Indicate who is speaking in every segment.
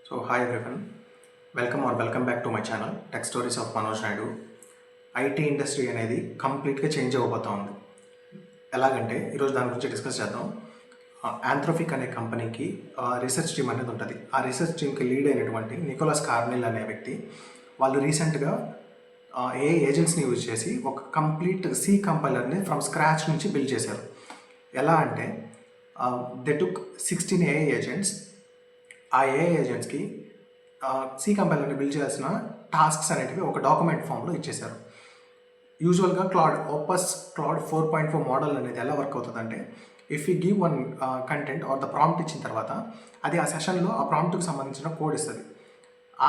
Speaker 1: So hi everyone, welcome back to my channel Tech Stories of Manoj Naidu. IT industry అనేది కంప్లీట్గా change అవ్వబోతా ఉంది. ఎలాగంటే ఈరోజు దాని గురించి డిస్కస్ చేద్దాం. ఆంథ్రోపిక్ అనే కంపెనీకి రీసెర్చ్ టీమ్ అనేది ఉంటుంది. ఆ రీసెర్చ్ టీమ్కి లీడ్ అయినటువంటి నికోలస్ కార్నెల్ అనే వ్యక్తి వాళ్ళు రీసెంట్గా ఏ ఏజెంట్స్ని యూజ్ చేసి ఒక కంప్లీట్ సి కంపైలర్ని ఫ్రమ్ స్క్రాచ్ నుంచి బిల్డ్ చేశారు. ఎలా అంటే దే టుక్ 16 ఏఐ ఏజెంట్స్. ఆ ఏఐ ఏజెంట్స్కి సి కంపైలర్ని బిల్డ్ చేయాల్సిన టాస్క్స్ అనేటివి ఒక డాక్యుమెంట్ ఫామ్లో ఇచ్చేశారు. యూజువల్గా క్లాడ్ 4.4 మోడల్ అనేది ఎలా వర్క్ అవుతుందంటే, if you give one content or the prompt ఇచ్చిన తర్వాత అది ఆ సెషన్లో ఆ ప్రాంప్ట్కి సంబంధించిన కోడ్ ఇస్తుంది.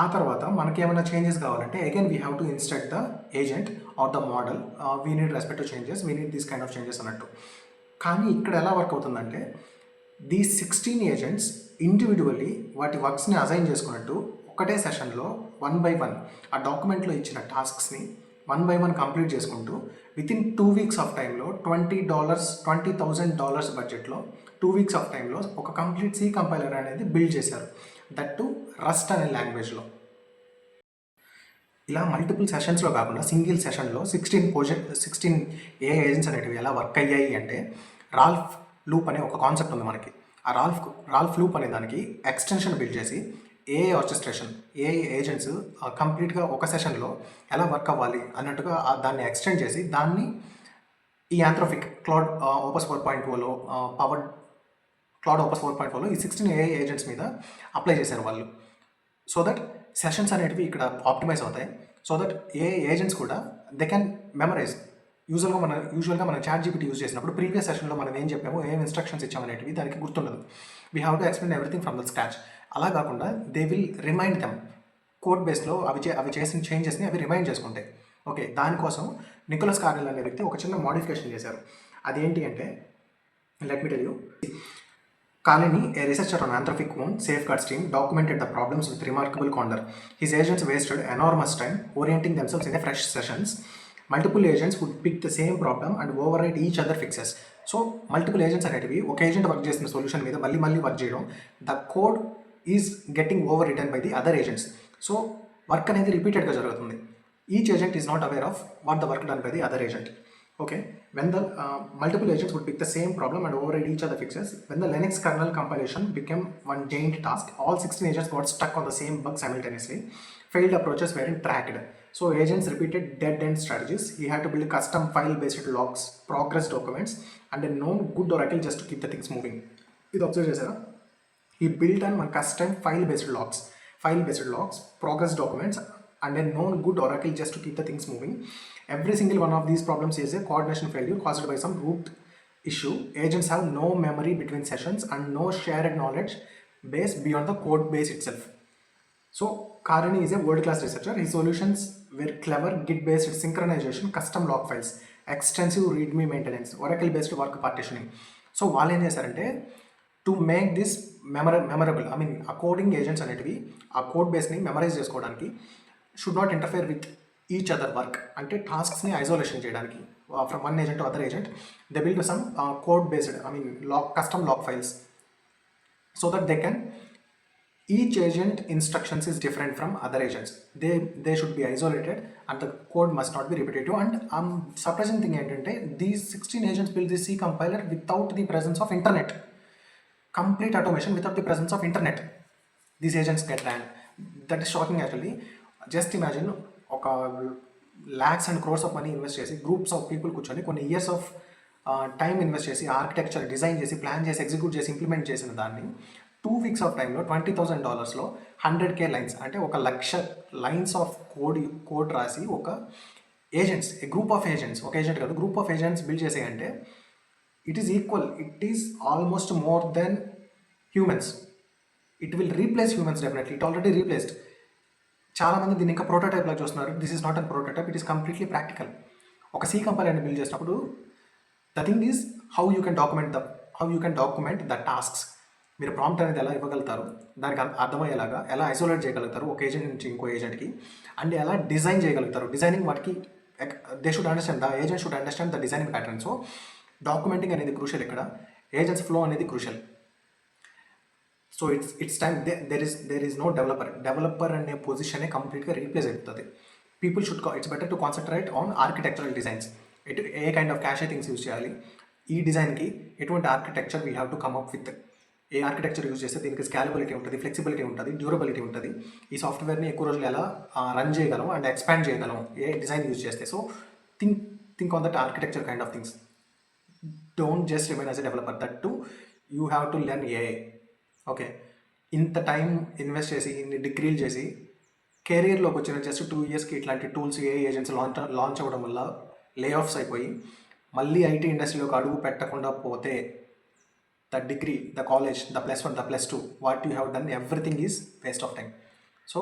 Speaker 1: ఆ తర్వాత మనకి ఏమైనా చేంజెస్ కావాలంటే again we have to instruct the agent or the model, we need respective changes, we need this kind of changes అన్నట్టు. కానీ ఇక్కడ ఎలా వర్క్ అవుతుందంటే, దీ 16 ఏజెంట్స్ ఇండివిజువల్లీ వాటి వర్క్స్ని అసైన్ చేసుకున్నట్టు ఒకటే సెషన్లో 1 by 1 ఆ డాక్యుమెంట్లో ఇచ్చిన టాస్క్స్ని 1 by 1 కంప్లీట్ చేసుకుంటూ వితిన్ 2 weeks ఆఫ్ టైంలో $20,000 బడ్జెట్లో 2 weeks ఆఫ్ టైంలో ఒక కంప్లీట్ సి కంపైలర్ అనేది బిల్డ్ చేశారు, దట్ టు రస్ట్ అనే లాంగ్వేజ్లో. ఇలా మల్టిపుల్ సెషన్స్లో కాకుండా సింగిల్ సెషన్లో 16 ఏ ఏజెంట్స్ అనేటివి ఎలా వర్క్ అయ్యాయి అంటే, రాల్ఫ్ లూప్ అనే ఒక కాన్సెప్ట్ ఉంది మనకి. ఆ రాల్ఫ్ లూప్ అనే దానికి ఎక్స్టెన్షన్ బిల్డ్ చేసి ఏఐ ఆర్కెస్ట్రేషన్, ఏఐ ఏజెంట్స్ కంప్లీట్గా ఒక సెషన్లో ఎలా వర్క్ అవ్వాలి అన్నట్టుగా దాన్ని ఎక్స్టెండ్ చేసి దాన్ని ఈ ఆంథ్రోపిక్ క్లౌడ్ ఓపస్ 4.0లో క్లౌడ్ ఓపస్ 4.0లో ఈ 16 ఏఐ ఏజెంట్స్ మీద అప్లై చేశారు వాళ్ళు. సో దట్ సెషన్స్ అనేటివి ఇక్కడ ఆప్టిమైజ్ అవుతాయి. సో దట్ ఏ ఏజెంట్స్ కూడా దే కెన్ మెమరైజ్. యూజువల్గా మనం చాట్ జీపీటీ యూజ్ చేసినప్పుడు ప్రీవియస్ సెషన్లో మనం ఏం చెప్పామో, ఏం ఇన్స్ట్రక్షన్స్ ఇచ్చామనేటివి దానికి గుర్తుండదు. We have to explain everything from the scratch. అలా కాకుండా they will remind them code బేస్లో అవి చేసిన చేంజెస్ని అవి రిమైండ్ చేసుకుంటాయి. ఓకే, దానికోసం నికోలస్ కార్నెల్ అనే వ్యక్తి ఒక చిన్న మోడిఫికేషన్ చేశారు. అదేంటి అంటే, let me tell you. Kalani, a researcher on Anthropic own safeguards team, documented the problems with remarkable candor. His agents wasted enormous time orienting themselves in the fresh sessions. Multiple agents would pick the same problem and overwrite each other fixes. So, multiple agents అనేటివి ఒక agent work చేసిన solution మీద మళ్ళీ work చేయడం, the code is getting over written by the other agents. So work అనేది రిపీటెడ్గా జరుగుతుంది. Each agent is not aware of what the work done by the other agent. Okay, when the multiple agents would pick the same problem and override each other fixes, when the Linux kernel compilation became one giant task, all 16 agents got stuck on the same bug simultaneously. Failed approaches weren't tracked. So agents repeated dead-end strategies. He had to build custom file-based logs, progress documents, and a known good Oracle just to keep the things moving. This observe chesara. He built one custom file-based logs, progress documents, and a known good Oracle just to keep the things moving. Every single one of these problems is a coordination failure caused by some root issue. Agents have no memory between sessions and no shared knowledge base beyond the code base itself. So Kalani is a world-class researcher. His solutions were clever Git-based synchronization, custom log files, extensive readme maintenance, Oracle-based work partitioning. So వాళ్ళు ఏం చేశారంటే, to make this memorable, I mean ఆ coding agents అనేటివి ఆ code బేస్ని memorize చేసుకోవడానికి should not interfere with each other work, అంటే టాస్క్స్ని ఐసోలేషన్ చేయడానికి from one agent to other agent they build some code based, I mean custom log files, so that they can each agent instructions is different from other agents. They should be isolated and the code must not be repetitive. And surprising thing ఏంటంటే, these 16 agents build the C compiler without the presence of internet. Complete automation without the presence of internet. These agents get ran. That is shocking actually. Just imagine ఒక lakhs and crores of money invest చేసి groups of people కూర్చొని కొన్ని years of time invest చేసి architecture design చేసి plan చేసి execute చేసి implement చేసిన దాన్ని 2 weeks ఆఫ్ టైంలో $20,000లో 100K లైన్స్, అంటే 1,00,000 లైన్స్ ఆఫ్ కోడ్ రాసి ఒక ఏజెంట్స్, గ్రూప్ ఆఫ్ ఏజెంట్స్, ఒక ఏజెంట్ కాదు గ్రూప్ ఆఫ్ ఏజెంట్స్ బిల్డ్ చేసేయంటే it is equal, it is almost more than humans. It will replace humans definitely. It already replaced. చాలామంది దీన్ని ఇంకా prototype లాగా చూస్తున్నారు. This is not an prototype, it is completely practical. ఒక C కంపైలర్ని build చేసినప్పుడు the thing is how you can document the tasks. మీరు prompt అనేది ఎలా ఇవ్వగలుగుతారు, దానికి అర్థమయ్యేలాగా ఎలా ఐసోలేట్ చేయగలుగుతారు ఒక ఏజెంట్ నుంచి ఇంకో ఏజెంట్కి, అండ్ ఎలా డిజైన్ చేయగలుగుతారు. డిజైనింగ్ వాటికి they should understand, the agent should understand the designing pattern. So documenting అనేది క్రూషియల్ ఇక్కడ, ఏజెంట్స్ ఫ్లో అనేది crucial. So it's time there is no developer అనే పొజిషనే కంప్లీట్గా రీప్లేస్ అయిపోతుంది. People should it's better to concentrate on architectural designs. ఏ kind of cache things use చేయాలి, ఈ డిజైన్కి ఎటువంటి architecture we have to come up with, ఏ ఆర్కిటెక్చర్ యూజ్ చేస్తే దీనికి స్కాలబిలిటీ ఉంటుంది, ఫ్లెక్సిబిలిటీ ఉంటుంది, డ్యూరబిలిటీ ఉంటుంది, ఈ సాఫ్ట్వేర్ని ఎక్కువ రోజులు ఎలా రన్ చేయగలం అండ్ ఎక్స్పాండ్ చేయగలం ఏ డిజైన్ యూజ్ చేస్తే. So think on that architecture kind of things. Don't just remain as a developer, that to you have to learn AI. Okay, ఇంత టైం ఇన్వెస్ట్ చేసి ఇన్ని డిగ్రీలు చేసి కెరీర్లోకి వచ్చిన జస్ట్ 2 yearsకి ఇట్లాంటి టూల్స్ ఏఐ ఏజెంట్స్ లాంచ్ అవ్వడం వల్ల లే ఆఫ్స్ అయిపోయి మళ్ళీ ఐటీ ఇండస్ట్రీలోకి అడుగు పెట్టకుండా పోతే the degree, the college, the +1, the +2, what you have done, everything is waste of time. So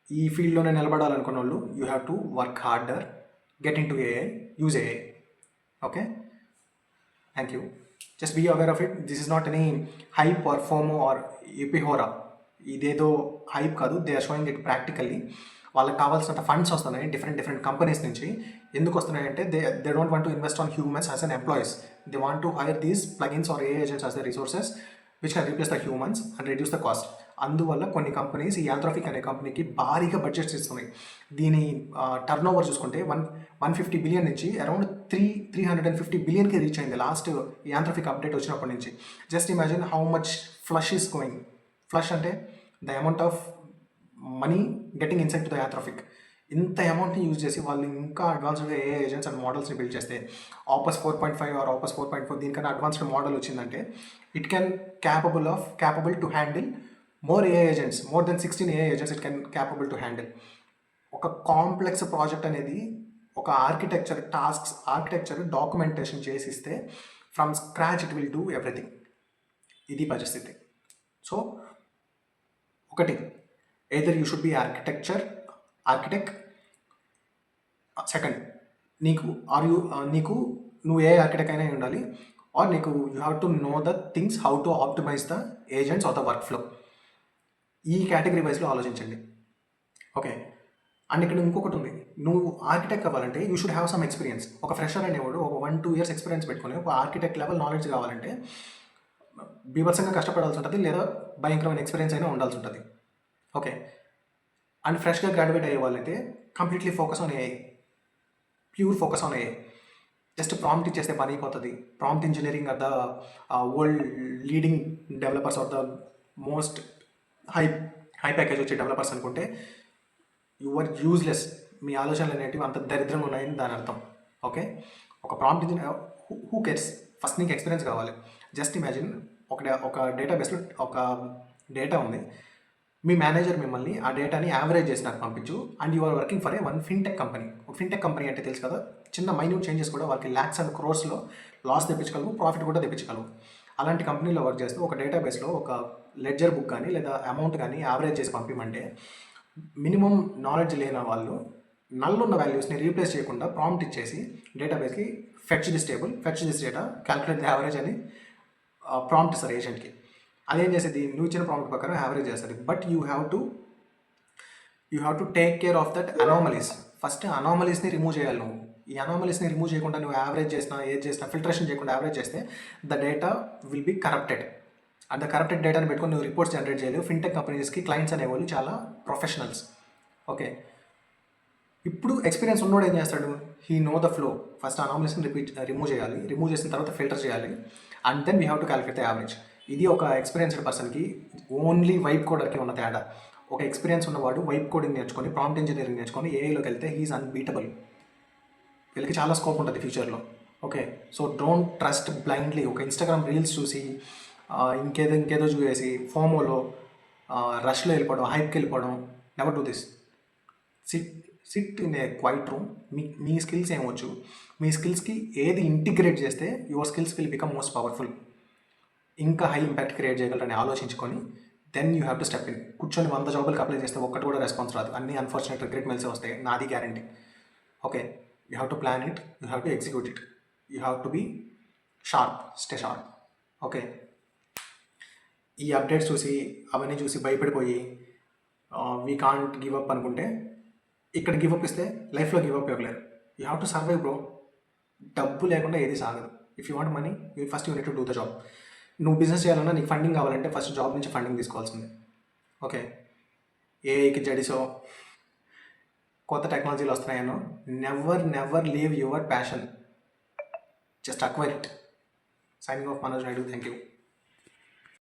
Speaker 1: ఈ ఫీల్డ్లోనే నిలబడాలనుకున్న వాళ్ళు you have to work harder, get into AI, use AI. Okay, thank you. Just be aware of it. This is not any hype or FOMO or euphoria. ఇదేదో hype కాదు, they are showing it practically. వాళ్ళకి కావాల్సినంత funds వస్తున్నాయి different companies నుంచి. ఎందుకు వస్తున్నాయంటే they don't want to invest on humans as an employees. They want to hire these plugins or AI agents as the resources which can replace the humans and reduce the cost. అందువల్ల కొన్ని companies ఈ యాంథ్రోపిక్ అనే కంపెనీకి భారీగా budgets ఇస్తున్నాయి. దీని turn over చూసుకుంటే 150 billion నుంచి అరౌండ్ 350 బిలియన్కి రీచ్ అయింది లాస్ట్ యాంథ్రోపిక్ అప్డేట్ వచ్చినప్పటి నుంచి. Just imagine how much flush is going. Flush అంటే the amount of money getting inside to the Anthropic. ఇంత అమౌంట్ని యూజ్ చేసి వాళ్ళు ఇంకా అడ్వాన్స్డ్గా ఏ ఏజెంట్స్ అండ్ మోడల్స్ని బిల్డ్ చేస్తే ఆపస్ 4.5 ఆర్ ఆపస్ 4.4 దీనికన్నా అడ్వాన్స్డ్ మోడల్ వచ్చిందంటే it can capable to handle more AI agents, more than 16 AI agents it can capable to handle. ఒక కాంప్లెక్స్ ప్రాజెక్ట్ అనేది ఒక ఆర్కిటెక్చర్ డాక్యుమెంటేషన్ చేసిస్తే from scratch it will do everything. ఇది పరిస్థితి. So ఒకటి, either you should be architect. Second, నువ్వు a architect అయినా ఉండాలి, or you have to know the things how to optimise the agents or the workflow. ఈ category వైజ్లో ఆలోచించండి. Okay, and ఇక్కడ ఇంకొకటి ఉంది, నువ్వు ఆర్కిటెక్ట్ అవ్వాలంటే you should have some experience. ఒక ఫ్రెషర్ అనేవాడు ఒక 1-2 years ఎక్స్పీరియన్స్ పెట్టుకుని ఒక ఆర్కిటెక్ట్ లెవెల్ నాలెడ్జ్ కావాలంటే బీభత్సంగా కష్టపడాల్సి ఉంటుంది, లేదా భయంకరమైన ఎక్స్పీరియన్స్ అయినా ఉండాల్సి ఉంటుంది. ఓకే, అండ్ ఫ్రెష్గా గ్రాడ్యుయేట్ అయ్యే వాళ్ళైతే completely focus on AI, pure focus on AI. Just prompt ఇచ్చేస్తే పని అయిపోతుంది. Prompt engineering are the world leading developers are the most high package వచ్చే డెవలపర్స్ అనుకుంటే యు ఆర్ యూజ్లెస్. మీ ఆలోచనలు అనేటివి అంత దరిద్రంగా ఉన్నాయని దాని అర్థం. ఓకే, ఒక prompt engineer who cares, first నీకు ఎక్స్పీరియన్స్ కావాలి. జస్ట్ ఇమాజిన్ ఒక డేటాబేస్లో ఒక డేటా ఉంది, మీ మేనేజర్ మిమ్మల్ని ఆ డేటాని యావరేజ్ చేసి నాకు పంపించు, and you are working for one fintech company. ఒక ఫిన్టెక్ కంపెనీ అంటే తెలుసు కదా, చిన్న మైన్యూట్ చేంజెస్ కూడా వాళ్ళకి lakhs and crores లాస్ తెప్పించగలవు, ప్రాఫిట్ కూడా తెప్పించగలవు. అలాంటి కంపెనీలో వర్క్ చేస్తూ ఒక డేటాబేస్లో ఒక లెడ్జర్ బుక్ కానీ లేదా అమౌంట్ కానీ యావరేజ్ చేసి పంపిమంటే మినిమం నాలెడ్జ్ లేని వాళ్ళు నల్లున్న వాల్యూస్ని రీప్లేస్ చేయకుండా ప్రాంప్ట్ ఇచ్చేసి డేటాబేస్కి fetch this table, fetch this data, calculate the average అని ప్రాంప్ట్ ఇస్తారు ఏజెంట్కి. అదేం చేసేది, నువ్వు ఇచ్చిన ప్రాంప్ట్ ప్రకారం యావరేజ్ చేస్తుంది. But you have to take care of that anomalies. First అనామలీస్ని రిమూవ్ చేయాలి. నువ్వు ఈ అనామలీస్ని రిమూవ్ చేయకుండా నువ్వు యావరేజ్ చేసినా ఏది చేసినా ఫిల్టరేషన్ చేయకుండా యావరేజ్ చేస్తే the data will be corrupted. And the corrupted డేటాని పెట్టుకొని నువ్వు రిపోర్ట్స్ జనరేట్ చేయలేవు. ఫిన్టెక్ కంపెనీస్కి క్లయింట్స్ అనేవాళ్ళు చాలా ప్రొఫెషనల్స్. ఓకే, ఇప్పుడు ఎక్స్పీరియన్స్ ఉన్నోడు ఏం చేస్తాడు, he know the flow. First అనామలీస్ని రిమూవ్ చేయాలి, రిమూవ్ చేసిన తర్వాత ఫిల్టర్ చేయాలి, and then we have to calculate the average. ఇది ఒక ఎక్స్పీరియన్స్డ్ పర్సన్కి ఓన్లీ వైప్ కోడర్కి ఉన్న తేడా. ఒక ఎక్స్పీరియన్స్ ఉన్నవాడు వైప్ కోడింగ్ నేర్చుకొని ప్రాంప్ట్ ఇంజనీరింగ్ నేర్చుకొని ఏఐలోకి వెళ్తే హీఈస్ అన్బీటబుల్. వీళ్ళకి చాలా స్కోప్ ఉంటుంది ఫ్యూచర్లో. Okay, so don't trust blindly. ఒక ఇన్స్టాగ్రామ్ రీల్స్ చూసి ఇంకేదో చూసేసి ఫోమోలో రష్లో వెళ్ళిపోవడం, హైప్కి వెళ్ళిపోవడం. Never do this. Sit in a quiet room. మీ స్కిల్స్ ఏమవచ్చు, మీ స్కిల్స్కి ఏది ఇంటిగ్రేట్ చేస్తే your skills will become most powerful, ఇంకా హై ఇంపాక్ట్ క్రియేట్ చేయగలరని ఆలోచించుకొని then you have to step in. కూర్చొని 100 జాబులకు అప్లై చేస్తే ఒక్కటి కూడా రెస్పాన్స్ రాదు. అన్ని అన్ఫార్చునేట్ రిగ్రెట్ మెయిల్సే వస్తాయి, నాది guarantee. Okay, you have to plan it, you have to execute it, you have to be sharp, stay sharp. Okay, ఈ అప్డేట్స్ చూసి అవన్నీ చూసి భయపడిపోయి వీ కాంట్ గివ్ అప్ అనుకుంటే ఇక్కడ గివ్ అప్ ఇస్తే లైఫ్లో గివ్ అప్ ఇవ్వలేరు. You have to survive bro. డబ్బు లేకుండా ఏది సాగదు. If you want money, first you need to do the job. నువ్వు బిజినెస్ చేయాలన్నా నీకు ఫండింగ్ కావాలంటే ఫస్ట్ జాబ్ నుంచి ఫండింగ్ తీసుకోవాల్సిందే. ఓకే. ఏఐకి జడిసో కొత్త టెక్నాలజీలు వస్తున్నాయనో never never leave your passion, just acquire it. Signing off Manoj Naidu. Thank you.